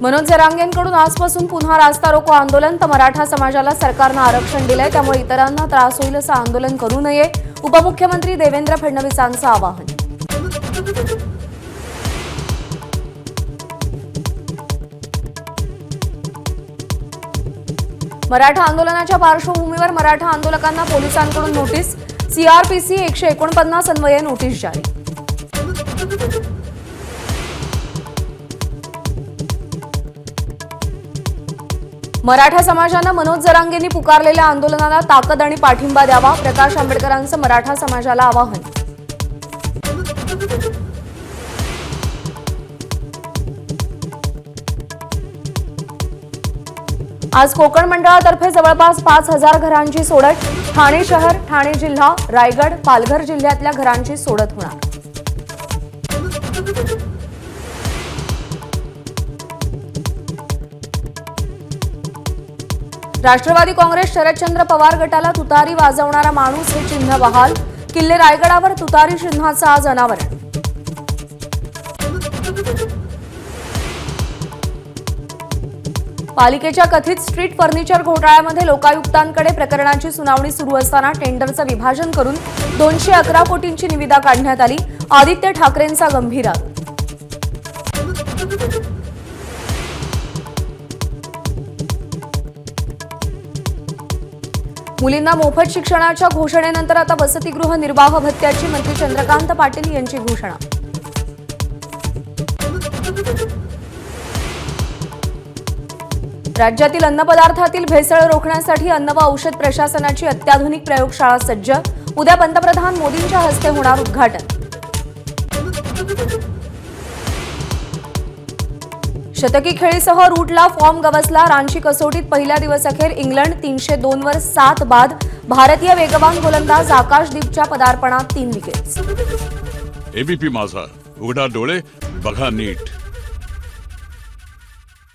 मनोज जरांगेंकडून आजपासून पुन्हा रास्ता रोको आंदोलन। तर मराठा समाजाला सरकारनं आरक्षण दिलंय, त्यामुळे इतरांना त्रास होईल असं आंदोलन करू नये, उपमुख्यमंत्री देवेंद्र फडणवीसांचं आवाहन। मराठा आंदोलनाच्या पार्श्वभूमीवर मराठा आंदोलकांना पोलिसांकडून नोटीस। सीआरपीसी 149 अन्वये नोटीस जारी। मराठा समाजानं मनोज जरांगेंनी पुकारलेल्या आंदोलनाला ताकद आणि पाठिंबा द्यावा, प्रकाश आंबेडकरांचं मराठा समाजाला आवाहन। आज कोकण मंडळातर्फे जवळपास 5000 घरांची सोडत। ठाणे शहर, ठाणे जिल्हा, रायगड, पालघर जिल्ह्यातल्या घरांची सोडत होणार। राष्ट्रवादी काँग्रेस शरदचंद्र पवार गटाला तुतारी वाजवणारा माणूस हे चिन्ह बहाल। किल्ले रायगडावर तुतारी चिन्हाचं आज अनावरण। पालिकेच्या कथित स्ट्रीट फर्निचर घोटाळ्यामध्ये लोकायुक्तांकडे प्रकरणाची सुनावणी सुरू असताना टेंडरचं विभाजन करून 211 कोटींची निविदा काढण्यात आली। आदित्य ठाकरेंचा गंभीर आरोप। मुलींना मोफत शिक्षणाच्या घोषणेनंतर आता वसतिगृह निर्वाह भत्त्याची मंत्री चंद्रकांत पाटील यांची घोषणा। राज्यातील अन्नपदार्थातील भेसळ रोखण्यासाठी अन्न व औषध प्रशासनाची अत्याधुनिक प्रयोगशाळा सज्ज। उद्या पंतप्रधान मोदींच्या हस्ते होणार उद्घाटन। शतकी खेळीसह रूटला फॉर्म गवसला। रांची कसोटीत पहिल्या दिवसअखेर इंग्लंड 302 वर 7 बाद। भारतीय वेगवान गोलंदाज आकाशदीपच्या पदार्पणात 3 विकेट्स। एबीपी माझा, उघडा डोळे बघा नीट।